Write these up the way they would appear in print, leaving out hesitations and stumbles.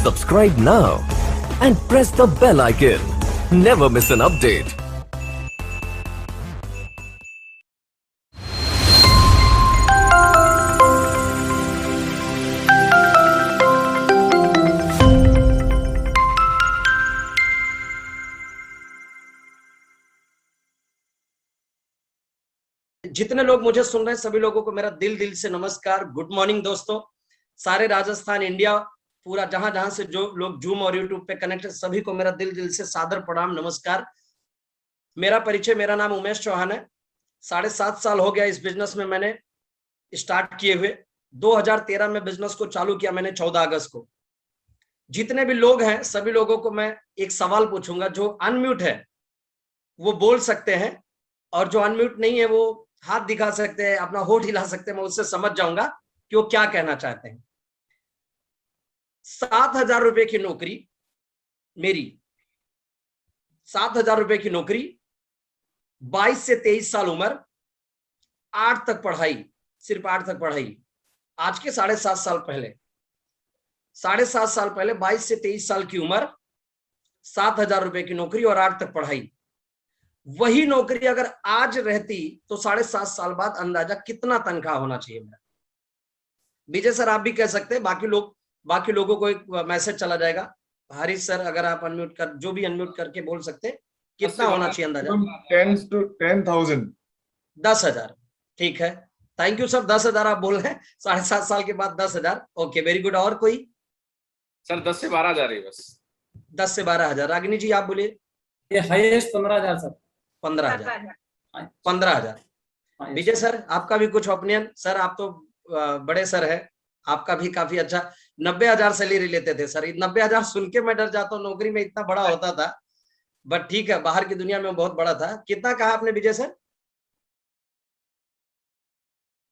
Subscribe now and press the bell icon. Never miss an update. जितने लोग मुझे सुन रहे हैं सभी लोगों को मेरा दिल से नमस्कार, गुड मॉर्निंग दोस्तों। सारे राजस्थान, इंडिया, पूरा जहां जहां से जो लोग जूम और यूट्यूब पे कनेक्ट है सभी को मेरा दिल से सादर प्रणाम, नमस्कार। मेरा परिचय, मेरा नाम उमेश चौहान है। 7.5 साल हो गया इस बिजनेस में मैंने स्टार्ट किए हुए। 2013 में बिजनेस को चालू किया मैंने 14 अगस्त को। जितने भी लोग हैं सभी लोगों को मैं एक सवाल पूछूंगा। जो अनम्यूट है वो बोल सकते हैं और जो अनम्यूट नहीं है वो हाथ दिखा सकते हैं, अपना होठ हिला सकते हैं। मैं उससे समझ जाऊंगा कि वो क्या कहना चाहते हैं। 7,000 रुपए की नौकरी मेरी, 7,000 रुपए की नौकरी, 22 से 23 साल उम्र, 8 तक पढ़ाई, सिर्फ 8 तक पढ़ाई। आज के 7.5 साल पहले, 7.5 साल पहले 22 से 23 साल की उम्र, 7,000 रुपए की नौकरी और 8 तक पढ़ाई। वही नौकरी अगर आज रहती तो 7.5 साल बाद अंदाजा कितना तनख्वाह होना चाहिए मेरा। विजय सर आप भी कह सकते हैं, बाकी लोगों को एक मैसेज चला जाएगा। हरीश सर अगर आप अनम्यूट कर, जो भी अनम्यूट करके बोल सकते हैं, कितना होना चाहिए अंदाजा? 10 to 10,000। 10,000, ठीक है। थैंक यू सर, 10,000 आप बोल रहे हैं 7.5 साल के बाद 10,000। Okay, very good. और कोई? सर 10 से 12,000 है बस। 10 से 12,000। रागिनी जी आप बोलिए। ये हाईएस्ट 15,000 सर। 15,000। 15,000। विजय सर आपका भी कुछ ओपिनियन? सर आप तो बड़े सर है, आपका भी काफी अच्छा। 90,000 सैलरी लेते थे सर। 90,000 सुन के मैं डर जाता हूँ, नौकरी में इतना बड़ा होता था। बट ठीक है, बाहर की दुनिया में बहुत बड़ा था। कितना कहा आपने विजय सर?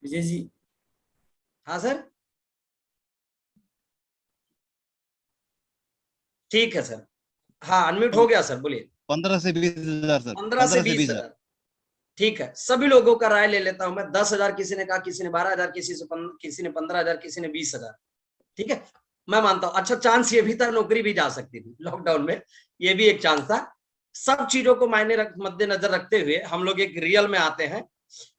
विजय जी। हाँ सर, ठीक है सर। हाँ अनम्यूट हो गया सर, बोलिए। 15 से 20,000 सर। 15 से 20,000, ठीक है। सभी लोगों का राय ले लेता हूं मैं। 10,000 किसी ने कहा, किसी ने 12,000, किसी ने 15,000, किसी ने 20,000, ठीक है। मैं मानता हूं। अच्छा, चांस ये भी था नौकरी भी जा सकती थी लॉकडाउन में, ये भी एक चांस था। सब चीजों को मद्देनजर रखते हुए हम लोग एक रियल में आते हैं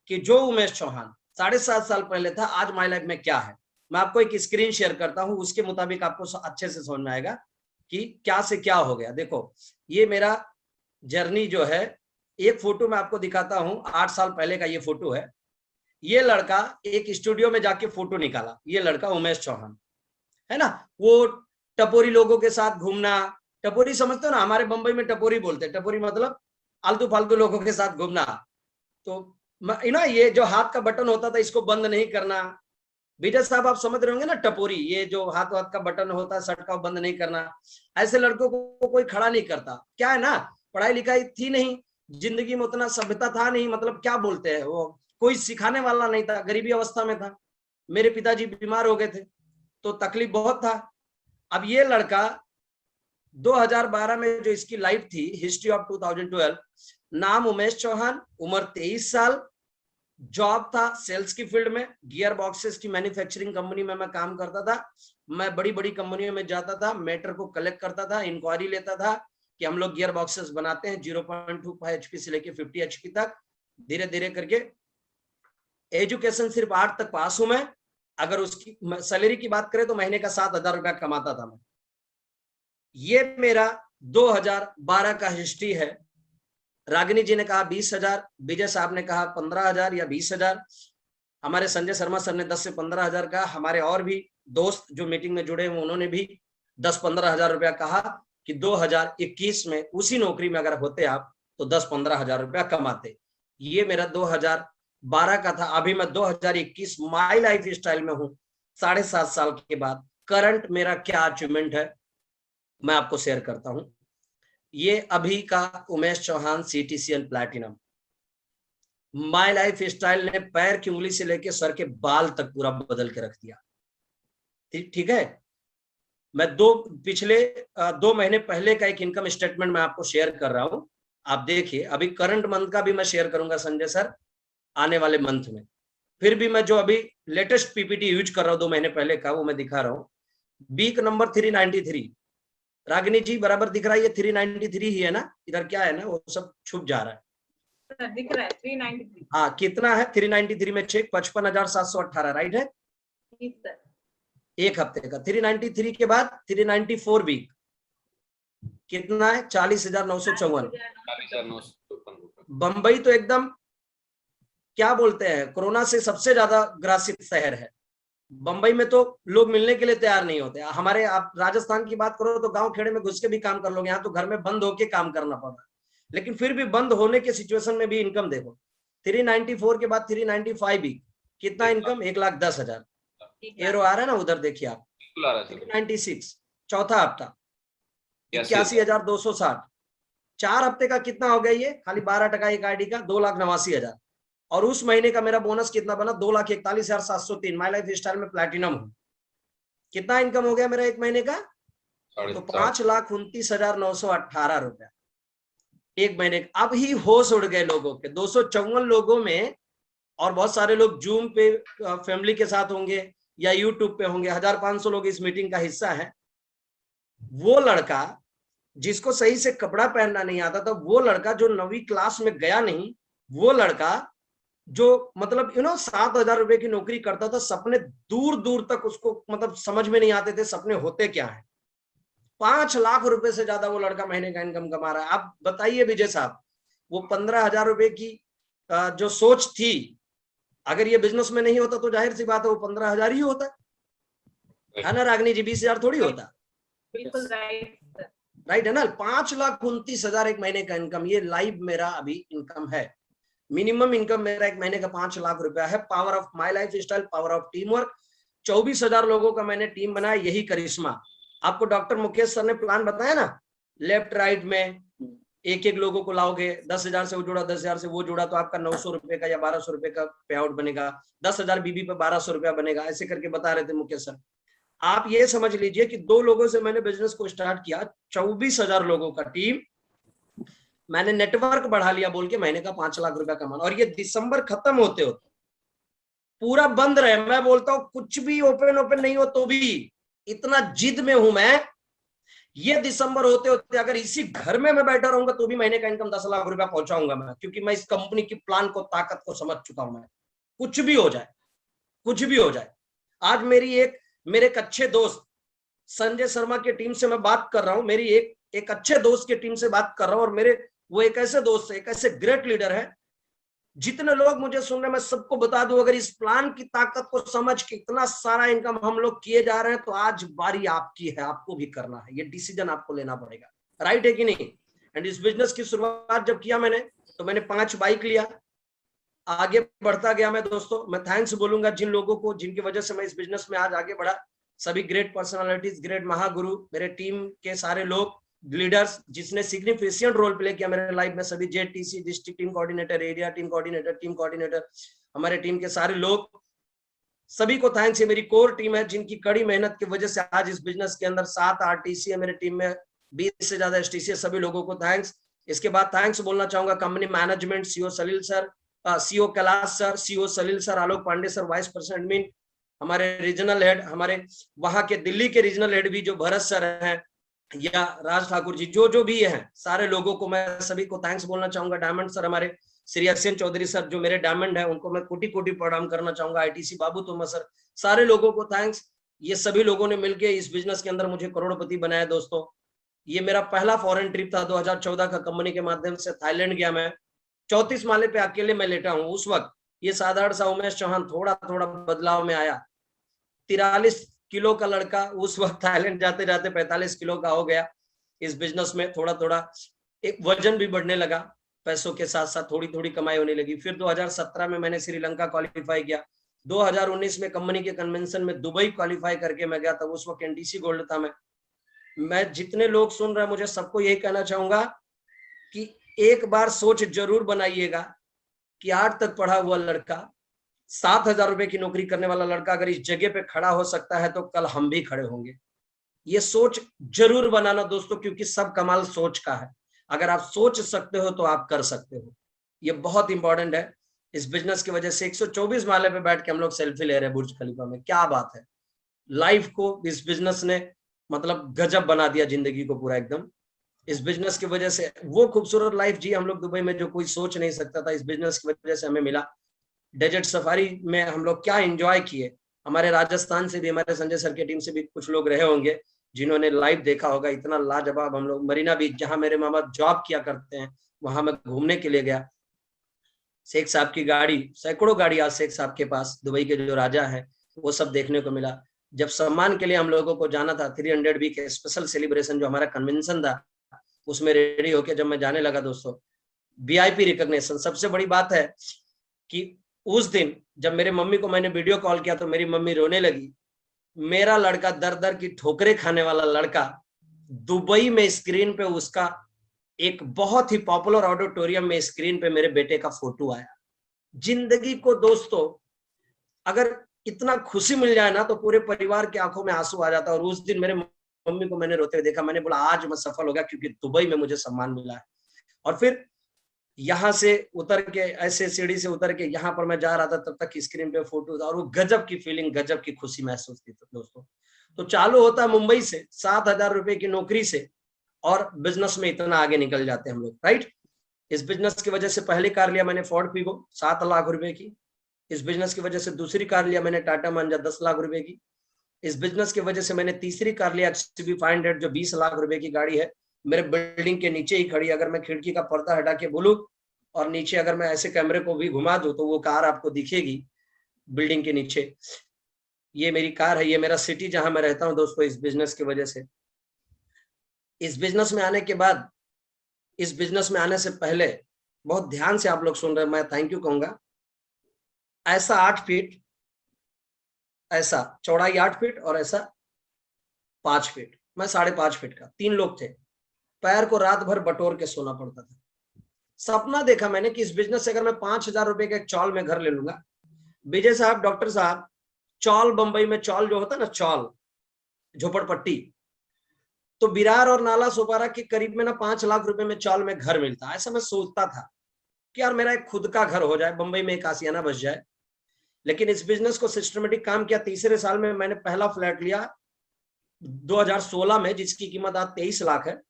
कि जो उमेश चौहान 7.5 साल पहले था, आज माई लाइफ में क्या है। मैं आपको एक स्क्रीन शेयर करता हूं, उसके मुताबिक आपको अच्छे से समझ में आएगा कि क्या से क्या हो गया। देखो, ये मेरा जर्नी जो है, एक फोटो मैं आपको दिखाता हूं। 8 साल पहले का ये फोटो है। ये लड़का एक स्टूडियो में जाके फोटो निकाला। ये लड़का उमेश चौहान है ना। वो टपोरी लोगों के साथ घूमना, टपोरी समझते हो ना, हमारे बंबई में टपोरी बोलते हैं। टपोरी मतलब आलतू फालतू लोगों के साथ घूमना। तो ये जो हाथ का बटन होता था इसको बंद नहीं करना। विजय साहब आप समझ रहे होंगे ना, टपोरी, ये जो हाथ का बटन होता है शर्ट का, बंद नहीं करना। ऐसे लड़कों को कोई खड़ा नहीं करता। क्या है ना, पढ़ाई लिखाई थी नहीं, जिंदगी में उतना सभ्यता था नहीं, मतलब क्या बोलते हैं वो, कोई सिखाने वाला नहीं था, गरीबी अवस्था में था। मेरे पिताजी बीमार हो गए थे तो तकलीफ बहुत था। अब ये लड़का 2012 में जो इसकी लाइफ थी, हिस्ट्री ऑफ 2012, नाम उमेश चौहान, उम्र 23 साल, जॉब था सेल्स की फील्ड में, गियर बॉक्सेस की मैन्युफैक्चरिंग कंपनी में मैं काम करता था। मैं बड़ी बड़ी कंपनियों में जाता था, मैटर को कलेक्ट करता था, इंक्वायरी लेता था कि हम लोग गियर बॉक्सेस बनाते हैं 0.25 HP से लेके 50 HP तक, धीरे धीरे करके। एजुकेशन सिर्फ 8 तक पास हूं मैं। अगर उसकी सैलरी की बात करें तो महीने का 7,000 रुपया कमाता था मैं। ये मेरा 2012 का हिस्ट्री है। रागिनी जी ने कहा 20,000, विजय साहब ने कहा 15,000 या 20,000, हमारे संजय शर्मा सर ने 10 से 15,000 कहा, हमारे और भी दोस्त जो मीटिंग में जुड़े हैं उन्होंने भी 10-15,000 रुपया कहा कि 2021 में उसी नौकरी में अगर होते आप तो 10-15,000 रुपया कमाते। ये मेरा 2012 का था। अभी मैं 2021 माई लाइफ स्टाइल में हूँ। 7.5 साल के बाद करंट मेरा क्या अचीवमेंट है मैं आपको शेयर करता हूं। ये अभी का Umesh Chauhan CTCL platinum. My lifestyle ने पैर की उंगली से लेकर सर के बाल तक पूरा बदल के रख दिया। ठीक है। मैं पिछले 2 महीने पहले का एक इनकम स्टेटमेंट मैं आपको शेयर कर रहा हूं, आप देखिए। अभी करंट मंथ का भी मैं शेयर करूंगा संजय सर आने वाले मंथ में। फिर भी मैं जो अभी लेटेस्ट PPT यूज कर रहा हूं 2 महीने पहले का, वो मैं दिखा रहा हूं। Week number 393। रागिनी जी बराबर दिख रहा है, ये 393 ही है ना, इधर क्या है ना वो सब छुप जा रहा है। सर दिख रहा है 393। हाँ कितना है 393 में चेक 55,718 राइट है ठीक सर। एक हफ्ते का। 393 के बाद 394 वीक कितना है 40,954। 40,954 बंबई तो एकदम क्या बोलते हैं कोरोना से सबसे ज्यादा ग्रासित शहर है। बंबई में तो लोग मिलने के लिए तैयार नहीं होते। हमारे आप राजस्थान की बात करो तो गांव खेड़े में घुस के भी काम कर लोगे, यहाँ तो घर में बंद होके काम करना पड़ रहा है। लेकिन फिर भी बंद होने के सिचुएशन में भी इनकम देखो 394 के बाद 395 भी कितना इनकम 1,10,000। एरो आ रहा है ना उधर देखिए आप। 396 चौथा हफ्ता 81,260। 4 हफ्ते का कितना हो गया ये खाली 12% एक आईडी का 2,89,000। और उस महीने का मेरा बोनस कितना बना 2,41,703। माई लाइफ स्टाइल में प्लैटिनम हूं। कितना इनकम हो गया मेरा एक महीने का तो 5,29,918 रुपया एक महीने का। अब ही होश उड़ गए लोगों के 254 लोगों में। और बहुत सारे लोग जूम पे फैमिली के साथ होंगे या यूट्यूब पे होंगे। 1,500 लोग इस मीटिंग का हिस्सा है। वो लड़का जिसको सही से कपड़ा पहनना नहीं आता था, वो लड़का जो 9वीं क्लास में गया नहीं, वो लड़का जो मतलब 7,000 रुपए की नौकरी करता था, सपने दूर दूर तक उसको मतलब समझ में नहीं आते थे सपने होते क्या है। 5 लाख रुपए से ज्यादा वो लड़का महीने का इनकम कमा रहा है। आप बताइए विजय साहब, वो 15,000 रुपए की जो सोच थी, अगर ये बिजनेस में नहीं होता तो जाहिर सी बात है वो 15,000 ही होता है ना रागनी जी, 20,000 थोड़ी होता। बिल्कुल राइट सर। राइट है ना। 5,29,000 एक महीने का इनकम, ये लाइव मेरा अभी इनकम है। मिनिमम इनकम मेरा एक महीने का 5 लाख रुपया है। Power of my life style, power of team work. 24,000 लोगों का मैंने टीम बनाया, यही करिश्मा। आपको डॉक्टर मुकेश सर ने प्लान बताया ना, लेफ्ट राइट में एक एक लोगों को लाओगे, 10,000 से वो जुड़ा, 10,000 से वो जुड़ा तो आपका 900 रुपए का या 1,200 रुपए का पे आउट बनेगा। 10,000 बीबी पे 1,200 रुपया बनेगा, ऐसे करके बता रहे थे मुकेश सर। आप ये समझ लीजिए कि 2 लोगों से मैंने बिजनेस को स्टार्ट किया, 24,000 लोगों का टीम, मैंने नेटवर्क बढ़ा लिया बोल के महीने का 5 लाख रुपया कमाना। और ये दिसंबर खत्म होते होते पूरा बंद रहे, मैं बोलता हूं कुछ भी ओपन नहीं हो तो भी, इतना जिद में हूं मैं। ये दिसंबर होते होते अगर इसी घर में मैं बैठा रहूंगा तो भी महीने का इनकम 10 लाख रुपया पहुंचाऊंगा मैं, क्योंकि मैं इस कंपनी की प्लान को, ताकत को समझ चुका हूं। मैं कुछ भी हो जाए, कुछ भी हो जाए। आज मेरे एक अच्छे दोस्त संजय शर्मा के टीम से मैं बात कर रहा हूं, मेरी एक अच्छे दोस्त के टीम से बात कर रहा हूं। और वो एक ऐसे दोस्त है, एक ऐसे ग्रेट लीडर है। जितने लोग मुझे सुन रहे, मैं सबको बता दूं, अगर इस प्लान की ताकत को समझ के इतना सारा इनकम हम लोग किए जा रहे हैं तो आज बारी आपकी है, आपको भी करना है। ये डिसीजन आपको लेना पड़ेगा, राइट है कि नहीं। एंड इस बिजनेस की शुरुआत जब किया मैंने, तो मैंने 5 बाइक लिया, आगे बढ़ता गया मैं। दोस्तों मैं थैंक्स बोलूंगा जिन लोगों को, जिनकी वजह से मैं इस बिजनेस में आज आगे बढ़ा। सभी ग्रेट पर्सनालिटीज, ग्रेट महागुरु, मेरे टीम के सारे लोग, लीडर्स जिसने सिग्निफिकेंट रोल प्ले किया मेरे लाइफ में, सभी JTC, district team coordinator, area team coordinator, हमारे टीम के सारे लोग, सभी को थैंक्स। ये मेरी कोर टीम है जिनकी कड़ी मेहनत की वजह से आज इस बिजनेस के अंदर 7 आरटीसी है मेरे टीम में, 20 से ज्यादा एसटीसी है। सभी लोगों को थैंक्स। इसके बाद थैंक्स बोलना चाहूंगा company management, CO Salil sir, CO Kailash sir, CO Salil sir, Alok Pandey sir, vice president admin, हमारे रीजनल हेड, हमारे वहां के दिल्ली के रीजनल हेड भी जो भरत सर हैं, या राज ठाकुर जी, जो भी हैं, सारे लोगों को मैं सभी को थैंक्स बोलना चाहूंगा। डायमंड सर, हमारे श्री अक्षय चौधरी सर जो मेरे डायमंड है, उनको मैं कोटि कोटि प्रणाम करना चाहूंगा। आईटीसी बाबू तोमा सर, सारे लोगों को थैंक्स। ये सभी लोगों ने मिलकर इस बिजनेस के अंदर मुझे करोड़पति बनाया। दोस्तों ये मेरा पहला फॉरेन ट्रिप था 2014 का, कंपनी के माध्यम से थाईलैंड गया मैं। 34 माले पे अकेले मैं लेटा हूँ। उस वक्त ये साधारण सा उमेश चौहान थोड़ा थोड़ा बदलाव में आया। 43 किलो का लड़का उस वक्त थाईलैंड जाते जाते 45 किलो का हो गया। इस बिजनेस में थोड़ा थोड़ा एक वजन भी बढ़ने लगा, पैसों के साथ साथ थोड़ी थोड़ी कमाई होने लगी। फिर 2017 में मैंने श्रीलंका क्वालिफाई किया। 2019 में कंपनी के कन्वेंशन में दुबई क्वालिफाई करके मैं गया था। उस वक्त एनटीसी गोल्ड था मैं जितने लोग सुन रहे हैं, मुझे सबको यही कहना चाहूंगा कि एक बार सोच जरूर बनाइएगा कि 8 तक पढ़ा हुआ लड़का, 7,000 रुपए की नौकरी करने वाला लड़का अगर इस जगह पे खड़ा हो सकता है तो कल हम भी खड़े होंगे। ये सोच जरूर बनाना दोस्तों, क्योंकि सब कमाल सोच का है। अगर आप सोच सकते हो तो आप कर सकते हो। ये बहुत इंपॉर्टेंट है। इस बिजनेस की वजह से 124 माले पे बैठ के हम लोग सेल्फी ले रहे हैं बुर्ज खलीफा में, क्या बात है। लाइफ को इस बिजनेस ने मतलब गजब बना दिया, जिंदगी को पूरा एकदम। इस बिजनेस की वजह से वो खूबसूरत लाइफ जी हम लोग दुबई में, जो कोई सोच नहीं सकता था, इस बिजनेस की वजह से हमें मिला। डेजर्ट सफारी में हम लोग क्या एंजॉय किए। हमारे राजस्थान से भी, हमारे संजय सर की टीम से भी कुछ लोग रहे होंगे जिन्होंने लाइव देखा होगा। इतना लाजवाब हम लोग मरीना बीच, जहां मेरे मामा जॉब किया करते हैं, वहां मैं घूमने के लिए गया। शेख साहब की गाड़ी, सैकड़ों गाड़ी आज शेख साहब के पास, दुबई के जो राजा है, वो सब देखने को मिला। जब सम्मान के लिए हम लोगों को जाना था 300 वीक स्पेशल सेलिब्रेशन जो हमारा कन्वेंशन था, उसमें रेडी होके जब मैं जाने लगा दोस्तों, वीआईपी रिकॉग्निशन। सबसे बड़ी बात है कि उस दिन जब मेरे मम्मी को मैंने वीडियो कॉल किया तो मेरी मम्मी रोने लगी। मेरा लड़का, दर दर की ठोकरें खाने वाला लड़का, दुबई में स्क्रीन पे उसका एक बहुत ही पॉपुलर ऑडिटोरियम में स्क्रीन पे मेरे बेटे का फोटो आया। जिंदगी को दोस्तों अगर इतना खुशी मिल जाए ना, तो पूरे परिवार की आंखों में आंसू आ जाता है। और उस दिन मेरे मम्मी को मैंने रोते हुए देखा। मैंने बोला आज मैं सफल हो गया, क्योंकि दुबई में मुझे सम्मान मिला है। और फिर यहाँ से उतर के, ऐसे सीढ़ी से उतर के यहाँ पर मैं जा रहा था, तब तक स्क्रीन पे फोटो था, और वो गजब की फीलिंग, गजब की खुशी महसूस की दोस्तों। तो चालू होता है मुंबई से 7,000 रुपए की नौकरी से, और बिजनेस में इतना आगे निकल जाते हैं हम लोग, राइट। इस बिजनेस की वजह से पहली कार लिया मैंने फोर्ड फिगो 7 लाख रुपए की। इस बिजनेस की वजह से दूसरी कार लिया मैंने टाटा मांजा 10 लाख रुपए की। इस बिजनेस की वजह से मैंने तीसरी कार लिया XUV 500 जो 20 लाख रुपए की गाड़ी है, मेरे बिल्डिंग के नीचे ही खड़ी। अगर मैं खिड़की का पर्दा हटा के बोलूं और नीचे अगर मैं ऐसे कैमरे को भी घुमा दूं तो वो कार आपको दिखेगी बिल्डिंग के नीचे। ये मेरी कार है, ये मेरा सिटी जहां मैं रहता हूं दोस्तों, इस बिजनेस की वजह से। इस बिजनेस में आने के बाद, इस बिजनेस में आने से पहले, बहुत ध्यान से आप लोग सुन रहे हैं, मैं थैंक यू कहूंगा। ऐसा 8 फीट, ऐसा चौड़ाई 8 फीट और ऐसा 5 फीट, मैं 5.5 फीट का, 3 लोग थे। पैर को रात भर बटोर के सोना पड़ता था। सपना देखा मैंने कि इस बिजनेस से अगर मैं 5,000 रुपए का एक चौल में घर ले लूंगा। विजय साहब, डॉक्टर साहब, चौल बंबई में चौल जो होता है ना, चौल झोपड़पट्टी, तो बिरार और नाला सोपारा के करीब में ना 5 लाख रुपए में चौल में घर मिलता। ऐसा मैं सोचता था कि यार मेरा एक खुद का घर हो जाए, बंबई में एक आशियाना बस जाए। लेकिन इस बिजनेस को सिस्टमेटिक काम किया। तीसरे साल में मैंने पहला फ्लैट लिया 2016 में, जिसकी कीमत आज 23 लाख है।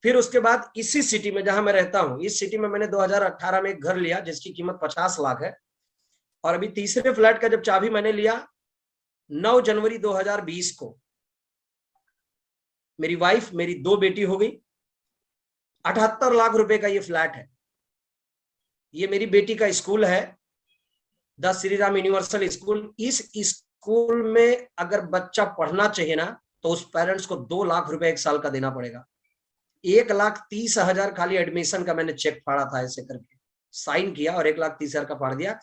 फिर उसके बाद इसी सिटी में जहां मैं रहता हूं, इस सिटी में मैंने 2018 में एक घर लिया जिसकी कीमत 50 लाख है। और अभी तीसरे फ्लैट का जब चाबी मैंने लिया 9 जनवरी 2020 को, मेरी वाइफ, मेरी 2 बेटी हो गई। 78 लाख रुपए का ये फ्लैट है। ये मेरी बेटी का स्कूल है, the Shri Ram universal school. इस स्कूल में अगर बच्चा पढ़ना चाहिए ना, तो उस पेरेंट्स को 2 लाख रुपए एक साल का देना पड़ेगा। 1,30,000 खाली एडमिशन का मैंने चेक फाड़ा था, ऐसे करके साइन किया और 1,30,000 का फाड़ दिया।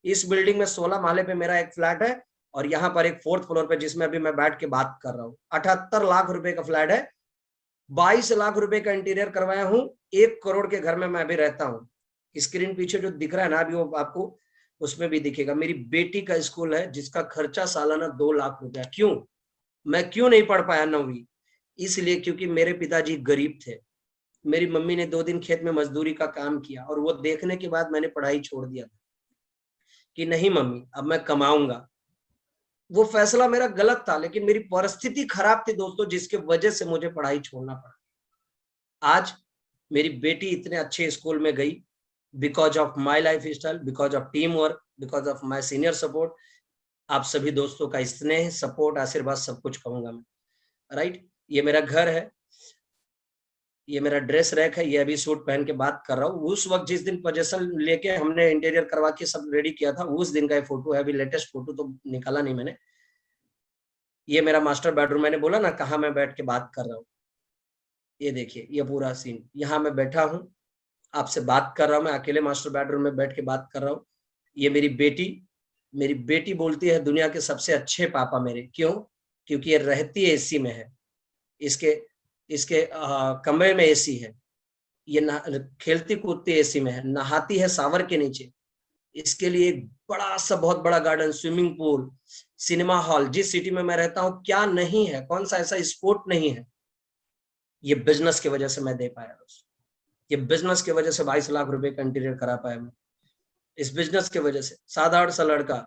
इस बिल्डिंग में 16 माले पे मेरा एक फ्लैट है, और यहाँ पर एक 4th फ्लोर पे जिसमें अभी मैं बैठ के बात कर रहा हूँ। 78 लाख रुपए का फ्लैट है। 22 लाख रुपए का इंटीरियर करवाया हूँ। 1 करोड़ के घर में मैं अभी रहता हूँ। स्क्रीन पीछे जो दिख रहा है ना अभी, वो आपको उसमें भी दिखेगा। मेरी बेटी का स्कूल है जिसका खर्चा सालाना 2 लाख रुपया। क्यों? मैं क्यों नहीं पढ़ पाया 9वीं? इसलिए क्योंकि मेरे पिताजी गरीब थे। मेरी मम्मी ने 2 दिन खेत में मजदूरी का काम किया, और वो देखने के बाद मैंने पढ़ाई छोड़ दिया था कि नहीं मम्मी, अब मैं कमाऊंगा। वो फैसला मेरा गलत था, लेकिन मेरी परिस्थिति खराब थी दोस्तों, जिसके वजह से मुझे पढ़ाई छोड़ना पड़ा। आज मेरी बेटी इतने अच्छे स्कूल में गई, because of my life style, because of team work, because of my senior support. आप सभी दोस्तों का स्नेह, सपोर्ट, आशीर्वाद, सब कुछ कहूंगा मैं, राइट। ये मेरा घर है, ये मेरा ड्रेस रैक है, ये अभी सूट पहन के बात कर रहा हूँ। उस वक्त जिस दिन पोजीशन लेके हमने इंटीरियर करवा के सब रेडी किया था, उस दिन का ये फोटो है। अभी लेटेस्ट फोटो तो निकाला नहीं मैंने। ये मेरा मास्टर बेडरूम, मैंने बोला ना कहाँ मैं बैठ के बात कर रहा हूँ। ये देखिए, ये पूरा सीन, यहाँ मैं बैठा हूँ, आपसे बात कर रहा हूँ। मैं अकेले मास्टर बेडरूम में बैठ के बात कर रहा हूँ। ये मेरी बेटी बोलती है दुनिया के सबसे अच्छे पापा मेरे। क्यों? क्योंकि ये रहती है एसी में है, इसके कमरे में एसी है, ये खेलती कूदती एसी में है, नहाती है शावर के नीचे। इसके लिए बड़ा सा, बहुत बड़ा garden, swimming pool, cinema hall. जिस सिटी में मैं रहता हूँ क्या नहीं है, कौन सा ऐसा स्पोर्ट नहीं है। ये बिजनेस की वजह से मैं दे पाया दोस्तों। ये बिजनेस की वजह से 22 लाख रुपए का इंटीरियर करा पाया मैं। इस बिजनेस की वजह से साधारण सा लड़का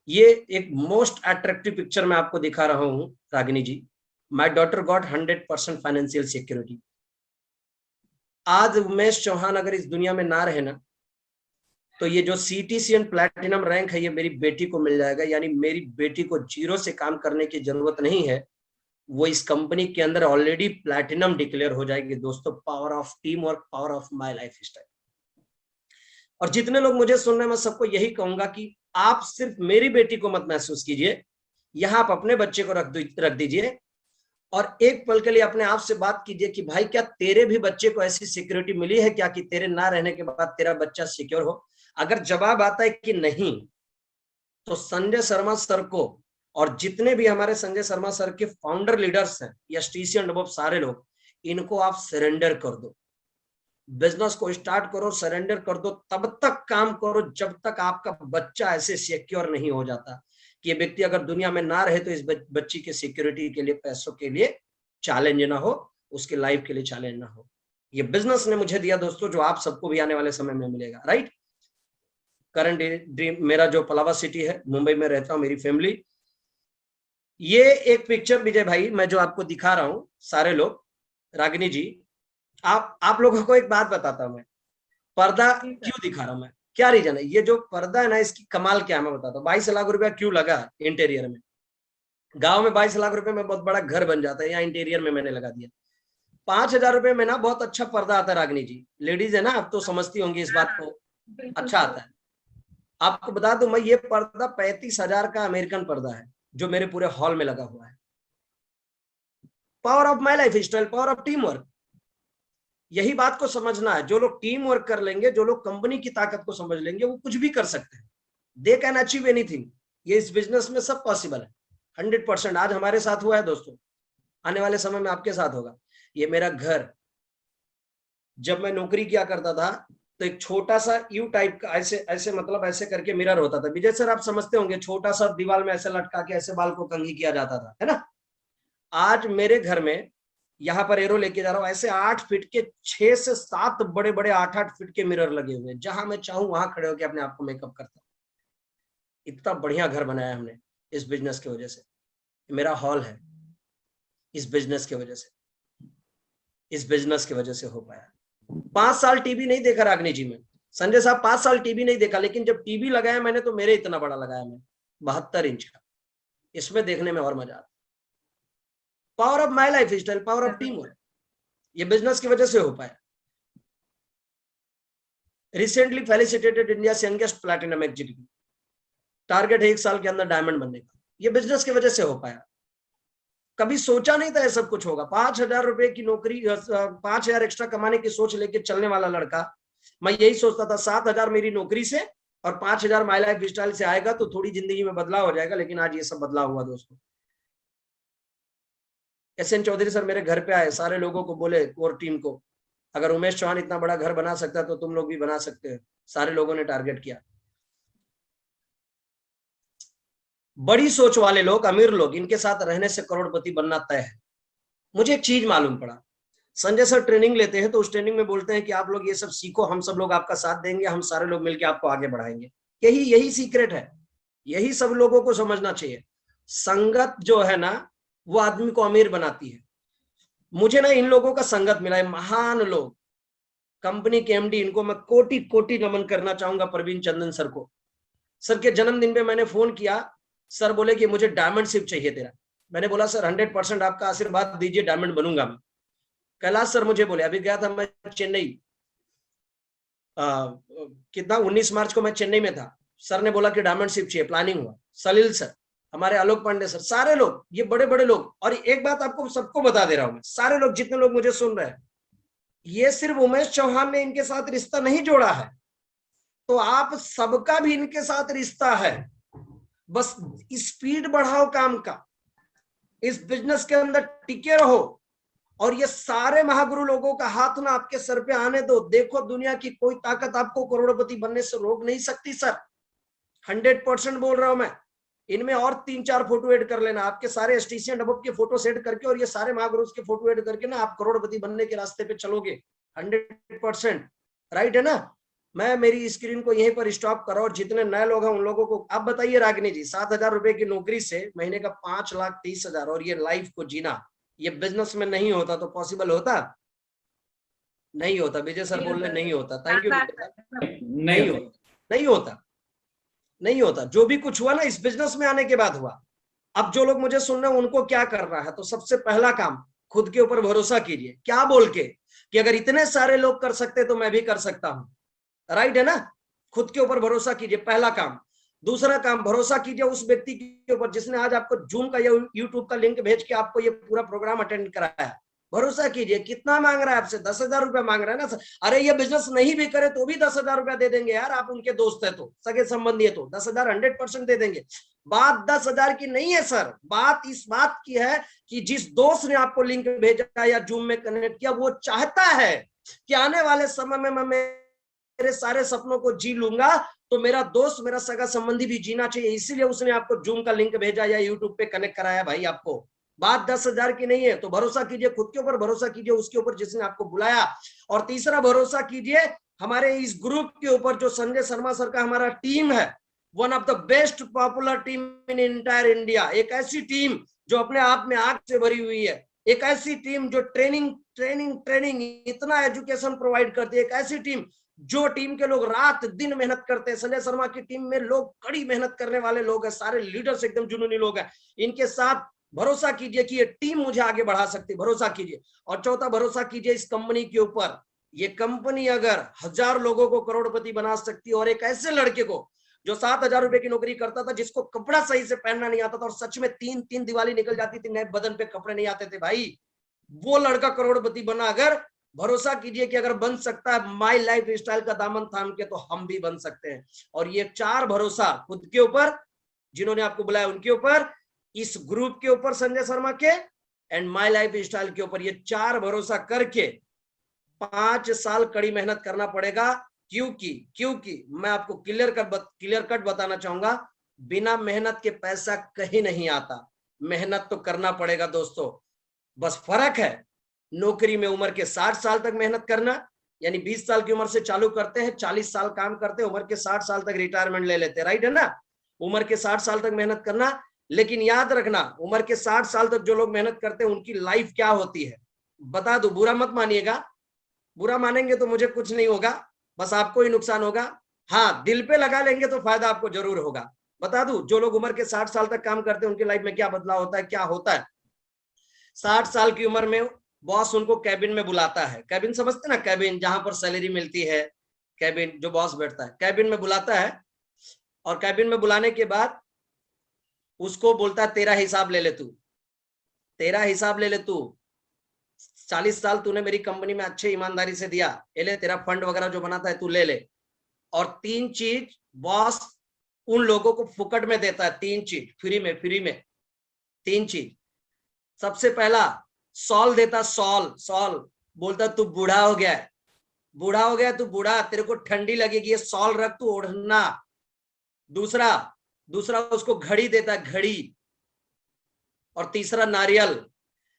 ये एक मोस्ट अट्रैक्टिव पिक्चर मैं आपको दिखा रहा हूं Ragini ji. My daughter got 100% financial security. आज उमेश चौहान अगर इस दुनिया में ना रहे ना, तो ये जो CTCN प्लैटिनम रैंक है ये मेरी बेटी को मिल जाएगा। यानी मेरी बेटी को जीरो से काम करने की जरूरत नहीं है, वो इस कंपनी के अंदर ऑलरेडी प्लैटिनम डिक्लेयर हो जाएगी। दोस्तों, power of team work, power of my life style. और जितने लोग मुझे सुन रहे हैं, मैं सबको यही कहूंगा कि आप सिर्फ मेरी बेटी को मत महसूस कीजिए, यहां आप अपने बच्चे को रख दीजिए और एक पल के लिए अपने आप से बात कीजिए कि भाई क्या तेरे भी बच्चे को ऐसी सिक्योरिटी मिली है क्या कि तेरे ना रहने के बाद तेरा बच्चा सिक्योर हो? अगर जवाब आता है कि नहीं, तो संजय शर्मा सर को और जितने भी हमारे संजय शर्मा सर के फाउंडर लीडर्स हैं या STC एंड अबव सारे लोग, इनको आप सरेंडर कर दो। बिजनेस को स्टार्ट करो, सरेंडर कर दो, तब तक काम करो जब तक आपका बच्चा ऐसे सिक्योर नहीं हो जाता कि ये व्यक्ति अगर दुनिया में ना रहे तो इस बच्ची के सिक्योरिटी के लिए, पैसों के लिए चैलेंज ना हो, उसके लाइफ के लिए चैलेंज ना हो। ये बिजनेस ने मुझे दिया दोस्तों, जो आप सबको भी आने वाले समय में मिलेगा। राइट। करंट ड्रीम मेरा जो पलावा सिटी है, मुंबई में रहता हूं, मेरी फैमिली। ये एक पिक्चर विजय भाई मैं जो आपको दिखा रहा हूं, सारे लोग, रागिनी जी, आप लोगों को एक बात बताता हूं मैं, पर्दा क्यों दिखा रहा हूं मैं, क्या रीजन है? ये जो पर्दा है ना, इसकी कमाल क्या है मैं बताता हूँ। 22 लाख रुपया क्यों लगा इंटीरियर में? गांव में 22 लाख रुपए में बहुत बड़ा घर बन जाता है, यहाँ इंटीरियर में मैंने लगा दिया। 5,000 रुपए में ना बहुत अच्छा पर्दा आता है रागिनी जी। लेडीज है ना, आप तो समझती होंगी इस बात को, अच्छा आता है। आपको बता दूं मैं, ये पर्दा 35,000 का अमेरिकन पर्दा है जो मेरे पूरे हॉल में लगा हुआ है। Power of my life style, power of team work. यही बात को समझना है। जो लोग टीम वर्क कर लेंगे, जो लोग कंपनी की ताकत को समझ लेंगे, वो कुछ भी कर सकते हैं। They can achieve anything. ये इस बिजनेस में सब पॉसिबल है। 100% आज हमारे साथ हुआ है दोस्तों, आने वाले समय में आपके साथ होगा। ये मेरा घर, जब मैं नौकरी किया करता था तो एक छोटा सा यू टाइप का ऐसे मतलब ऐसे करके मिरर होता था। विजय सर आप समझते होंगे, छोटा सा दीवार में ऐसे लटका के ऐसे बाल को कंघी किया जाता था, है ना। आज मेरे घर में, यहाँ पर एरो लेके जा रहा हूँ, ऐसे 8 फीट के 6 से 7 बड़े बड़े 8-8 फीट के मिरर लगे हुए हैं। जहां मैं चाहूं वहां खड़े होकर अपने आप को मेकअप करता हूँ। इतना बढ़िया घर बनाया हमने इस बिजनेस की वजह से। मेरा हॉल है इस बिजनेस की वजह से, इस बिजनेस की वजह से हो पाया। 5 साल टीवी नहीं देखा रागिनी जी में। संजय साहब 5 साल टीवी नहीं देखा, लेकिन जब टीवी लगाया मैंने तो मेरे इतना बड़ा लगाया मैं, 72 इंच का। इसमें देखने में और मजा आता। Power of my life style, power of team work, ये बिजनेस की वजह से हो पाया। Recently felicitated India youngest platinum executive. Target है 1 साल के अंदर डायमंड बनने का। ये बिजनेस की वजह से हो पाया। कभी सोचा नहीं था ये सब कुछ होगा। 5,000 रुपए की नौकरी, 5,000 एक्स्ट्रा कमाने की सोच लेके चलने वाला लड़का, मैं यही सोचता था 7,000 मेरी नौकरी से और 5,000 माई लाइफ स्टाइल से आएगा तो थोड़ी जिंदगी में बदलाव हो जाएगा। लेकिन आज ये सब बदलाव हुआ दोस्तों। SN चौधरी सर मेरे घर पे आए, सारे लोगों को बोले, कोर टीम को, अगर उमेश चौहान इतना बड़ा घर बना सकता है तो तुम लोग भी बना सकते हो। सारे लोगों ने टारगेट किया। बड़ी सोच वाले लोग, अमीर लोग, इनके साथ रहने से करोड़पति बनना तय है। मुझे एक चीज मालूम पड़ा, संजय सर ट्रेनिंग लेते हैं तो उस ट्रेनिंग में बोलते हैं कि आप लोग ये सब सीखो, हम सब लोग आपका साथ देंगे, हम सारे लोग मिलकर आपको आगे बढ़ाएंगे। यही सीक्रेट है। यही सब लोगों को समझना चाहिए। संगत जो है ना, वो आदमी को अमीर बनाती है। मुझे ना इन लोगों का संगत मिला है, महान लोग, कंपनी के MD, इनको मैं कोटि कोटि नमन करना चाहूंगा। प्रवीण चंदन सर को, सर के जन्मदिन पे मैंने फोन किया, सर बोले कि मुझे डायमंड शिप चाहिए तेरा। मैंने बोला सर 100% आपका आशीर्वाद दीजिए, डायमंड बनूंगा मैं। कैलाश सर मुझे बोले, अभी गया था मैं चेन्नई, कितना 19 मार्च को मैं चेन्नई में था। सर ने बोला कि डायमंड शिप चाहिए, प्लानिंग हुआ। सलील सर, हमारे आलोक पांडे सर, सारे लोग, ये बड़े बड़े लोग। और एक बात आपको सबको बता दे रहा हूं मैं, सारे लोग, जितने लोग मुझे सुन रहे हैं, ये सिर्फ उमेश चौहान ने इनके साथ रिश्ता नहीं जोड़ा है, तो आप सबका भी इनके साथ रिश्ता है। बस स्पीड बढ़ाओ काम का, इस बिजनेस के अंदर टिके रहो और ये सारे महागुरु लोगों का हाथ ना आपके सर पे आने दो। देखो, दुनिया की कोई ताकत आपको करोड़पति बनने से रोक नहीं सकती सर। 100% बोल रहा हूं मैं। इनमें और 3-4 फोटो ऐड कर लेना, आपके सारे STC एंड अबव के फोटो ऐड करके और ये सारे महागुरु के फोटो ऐड करके ना, आप करोड़पति बनने के रास्ते पे चलोगे 100%। राइट है ना। मैं मेरी स्क्रीन को यहीं पर स्टॉप कर रहा हूँ। जितने नए लोग हैं उन लोगों को अब बताइए रागिनी जी, 7,000 रुपए की नौकरी से महीने का 5,30,000 और ये लाइफ को जीना, ये बिजनेस में नहीं होता तो पॉसिबल होता? नहीं होता। विजय सर बोल रहे नहीं होता। Thank you. नहीं होता, नहीं होता, नहीं होता। जो भी कुछ हुआ ना इस बिजनेस में आने के बाद हुआ। अब जो लोग मुझे सुन रहे हैं उनको क्या करना है, तो सबसे पहला काम खुद के ऊपर भरोसा कीजिए। क्या बोल के कि अगर इतने सारे लोग कर सकते तो मैं भी कर सकता हूं। राइट है ना? खुद के ऊपर भरोसा कीजिए, पहला काम। दूसरा काम, भरोसा कीजिए उस व्यक्ति के ऊपर जिसने आज आपको जूम का या यूट्यूब का लिंक भेज के आपको ये पूरा प्रोग्राम अटेंड कराया। भरोसा कीजिए। कितना मांग रहा है आपसे? 10,000 रुपया मांग रहा है ना। अरे ये बिजनेस नहीं भी करे तो भी 10,000 रुपया दे देंगे यार। आप उनके दोस्त है तो, सगे संबंधी है तो 10,000 100% दे देंगे। बात 10,000 की नहीं है सर, बात इस बात की है कि जिस दोस्त ने आपको लिंक भेजा या जूम में कनेक्ट किया वो चाहता है कि आने वाले समय में मैं मेरे सारे सपनों को जी लूंगा, तो मेरा दोस्त, मेरा सगा संबंधी भी जीना चाहिए, इसीलिए उसने आपको जूम का लिंक भेजा या यूट्यूब पे कनेक्ट कराया भाई आपको। बात 10,000 की नहीं है। तो भरोसा कीजिए, खुद के ऊपर भरोसा कीजिए, उसके ऊपर जिसने आपको बुलाया। और तीसरा भरोसा कीजिए हमारे इस ग्रुप के ऊपर जो संजय शर्मा सर का हमारा टीम है, one of the best popular team in entire India. एक ऐसी टीम जो अपने आप में आग से भरी हुई है, एक ऐसी टीम जो ट्रेनिंग इतना एजुकेशन प्रोवाइड करती है, एक ऐसी टीम जो टीम के लोग रात दिन मेहनत करते हैं। संजय शर्मा की टीम में लोग कड़ी मेहनत करने वाले लोग हैं, सारे लीडर्स एकदम जुनूनी लोग हैं। इनके साथ भरोसा कीजिए कि ये टीम मुझे आगे बढ़ा सकती है, भरोसा कीजिए। और चौथा, भरोसा कीजिए इस कंपनी के ऊपर। ये कंपनी अगर 1000 लोगों को करोड़पति बना सकती है, और एक ऐसे लड़के को जो 7,000 रुपए की नौकरी करता था, जिसको कपड़ा सही से पहनना नहीं आता था, और सच में 3 दिवाली निकल जाती थी, नए बदन पे कपड़े नहीं आते थे भाई, वो लड़का करोड़पति बना। अगर भरोसा कीजिए कि अगर बन सकता है माई लाइफ स्टाइल का दामन थाम के, तो हम भी बन सकते हैं। और ये 4 भरोसा खुद के ऊपर, जिन्होंने आपको बुलाया उनके ऊपर, इस ग्रुप के ऊपर संजय शर्मा के, एंड माई लाइफ स्टाइल के ऊपर, ये 4 भरोसा करके 5 साल कड़ी मेहनत करना पड़ेगा। क्योंकि मैं आपको क्लियर कट बताना चाहूंगा, बिना मेहनत के पैसा कहीं नहीं आता। मेहनत तो करना पड़ेगा दोस्तों। बस फर्क है नौकरी में उम्र के 60 साल तक मेहनत करना, यानी 20 साल की उम्र से चालू करते हैं, 40 साल काम करते हैं, उम्र के 60 साल तक रिटायरमेंट ले लेते हैं। राइट है ना? उम्र के 60 साल तक मेहनत करना। लेकिन याद रखना, उम्र के 60 साल तक जो लोग मेहनत करते हैं उनकी लाइफ क्या होती है बता दो। बुरा मत मानिएगा, बुरा मानेंगे तो मुझे कुछ नहीं होगा, बस आपको ही नुकसान होगा। हाँ, दिल पे लगा लेंगे तो फायदा आपको जरूर होगा। बता दूं, जो लोग उम्र के 60 साल तक काम करते हैं उनकी लाइफ में क्या बदलाव होता है, क्या होता है। 60 साल की उम्र में बॉस उनको कैबिन में बुलाता है। कैबिन समझते ना, कैबिन जहां पर सैलरी मिलती है, कैबिन जो बॉस बैठता है, कैबिन में बुलाता है। और कैबिन में बुलाने के बाद उसको बोलता है तेरा हिसाब ले ले तू, तेरा हिसाब ले ले तू। 40 साल तूने मेरी कंपनी में अच्छे ईमानदारी से दिया, ले तेरा फंड वगैरह जो बनाता है तू ले ले। और 3 चीज बॉस उन लोगों को फुकट में देता है, 3 चीज फ्री में 3 चीज। सबसे पहला सॉल देता, सॉल बोलता तू बूढ़ा हो गया तू बूढ़ा, तेरे को ठंडी लगेगी, ये सॉल रख तू ओढ़ना। दूसरा उसको घड़ी देता, घड़ी। और तीसरा नारियल।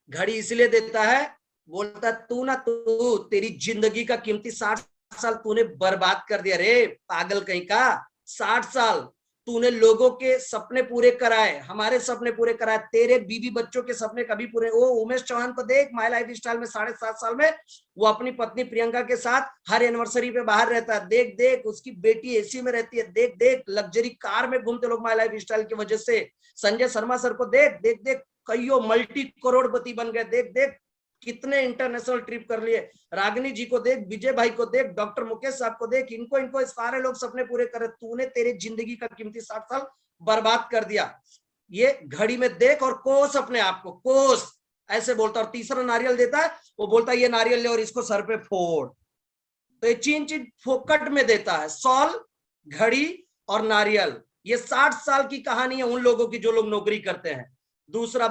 घड़ी इसलिए देता है, बोलता तू तेरी जिंदगी का कीमती 60 साल तूने बर्बाद कर दिया रे पागल कहीं का। 60 साल तूने लोगों के सपने पूरे कराए, हमारे सपने पूरे कराए, तेरे बीवी बच्चों के सपने कभी पूरे। वो उमेश चौहान को देख, माय लाइफ स्टाइल में 7.5 साल में वो अपनी पत्नी प्रियंका के साथ हर एनिवर्सरी पे बाहर रहता है। देख उसकी बेटी एसी में रहती है, देख लग्जरी कार में घूमते लोग माय लाइफ स्टाइल की वजह से। संजय शर्मा सर को देख कईयों मल्टी करोड़पति बन गए, देख कितने इंटरनेशनल ट्रिप कर लिए। रागिनी जी को देख, विजय भाई को देख, डॉक्टर मुकेश साहब को देख, इनको सारे लोग सपने पूरे करे। तूने तेरे जिंदगी का कीमती 60 साल बर्बाद कर दिया। ये घड़ी में देख और कोस अपने आप को, कोस ऐसे बोलता। और तीसरा नारियल देता है, वो बोलता है ये नारियल ले और इसको सर पे फोड़। तो ये 3 चीज फोकट में देता है, सॉल, घड़ी और नारियल। ये 60 साल की कहानी है उन लोगों की जो लोग नौकरी करते हैं। दूसरा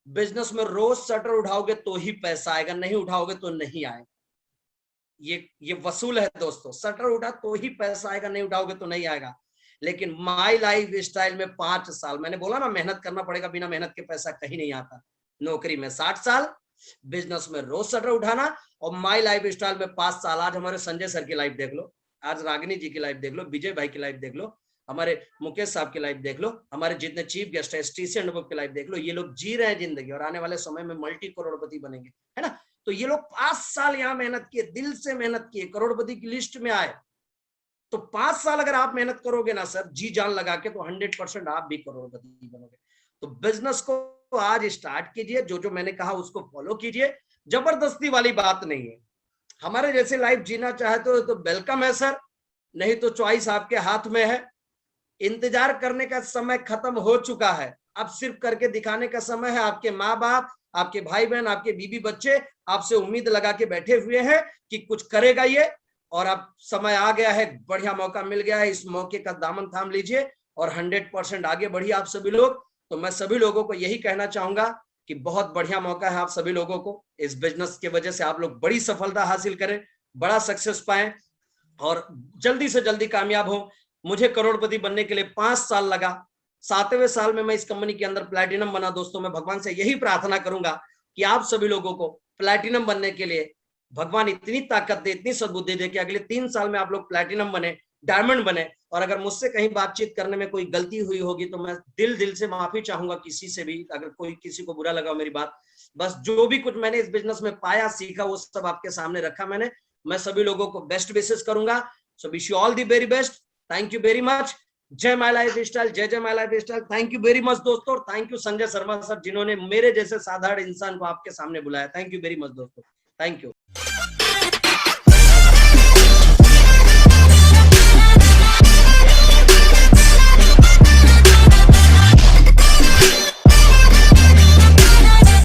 बिजनेस में रोज शटर उठाओगे तो ही पैसा आएगा, नहीं उठाओगे तो नहीं आएगा। ये वसूल है दोस्तों, शटर उठा तो ही पैसा आएगा, नहीं उठाओगे तो नहीं आएगा। लेकिन माई लाइफ स्टाइल में 5 साल, मैंने बोला ना मेहनत करना पड़ेगा, बिना मेहनत के पैसा कहीं नहीं आता। नौकरी में 60 साल, बिजनेस में रोज शटर उठाना और माई लाइफ स्टाइल में 5 साल। आज हमारे संजय सर की लाइफ देख लो, आज रागिनी जी की लाइफ देख लो, विजय भाई की लाइफ देख लो, हमारे मुकेश साहब की लाइफ देख लो, हमारे जितने चीफ गेस्ट है टीसी अनुभव की लाइफ देख लो। ये लोग जी रहे हैं जिंदगी और आने वाले समय में मल्टी करोड़पति बनेंगे, है ना। तो ये लोग 5 साल यहाँ मेहनत किए, दिल से मेहनत किए, करोड़पति की लिस्ट में आए। तो 5 साल अगर आप मेहनत करोगे ना सर, जी जान लगा के, तो 100% आप भी करोड़पति बनोगे। तो बिजनेस को आज स्टार्ट कीजिए, जो जो मैंने कहा उसको फॉलो कीजिए, जबरदस्ती वाली बात नहीं है। हमारे जैसे लाइफ जीना चाहते हो तो वेलकम है सर, नहीं तो चॉइस आपके हाथ में है। इंतजार करने का समय खत्म हो चुका है, अब सिर्फ करके दिखाने का समय है। आपके माँ बाप, आपके भाई बहन, आपके बीवी बच्चे आपसे उम्मीद लगा के बैठे हुए हैं कि कुछ करेगा ये, और अब समय आ गया है, बढ़िया मौका मिल गया है, इस मौके का दामन थाम लीजिए और 100% आगे बढ़िए आप सभी लोग। तो मैं सभी लोगों को यही कहना चाहूंगा कि बहुत बढ़िया मौका है आप सभी लोगों को, इस बिजनेस की वजह से आप लोग बड़ी सफलता हासिल करें, बड़ा सक्सेस पाएं और जल्दी से जल्दी कामयाब हो। मुझे करोड़पति बनने के लिए 5 साल लगा, 7वें साल में मैं इस कंपनी के अंदर प्लैटिनम बना। दोस्तों मैं भगवान से यही प्रार्थना करूंगा कि आप सभी लोगों को प्लैटिनम बनने के लिए भगवान इतनी ताकत दे, इतनी सद्बुद्धि दे कि अगले 3 साल में आप लोग प्लैटिनम बने, डायमंड बने। और अगर मुझसे कहीं बातचीत करने में कोई गलती हुई होगी तो मैं दिल से माफी चाहूंगा किसी से भी, अगर कोई किसी को बुरा लगा मेरी बात। बस जो भी कुछ मैंने इस बिजनेस में पाया, सीखा, वो सब आपके सामने रखा मैंने। मैं सभी लोगों को बेस्ट विशेष करूंगा। So wish you all the very best. Thank you very much. जय माय लाइफ स्टाइल, जय जय my life style. Thank you very much दोस्तों, और thank you Sanjay Sharma sir, जिन्होंने मेरे जैसे साधारण इंसान को आपके सामने बुलाया। थैंक यू वेरी मच दोस्तों, थैंक यू।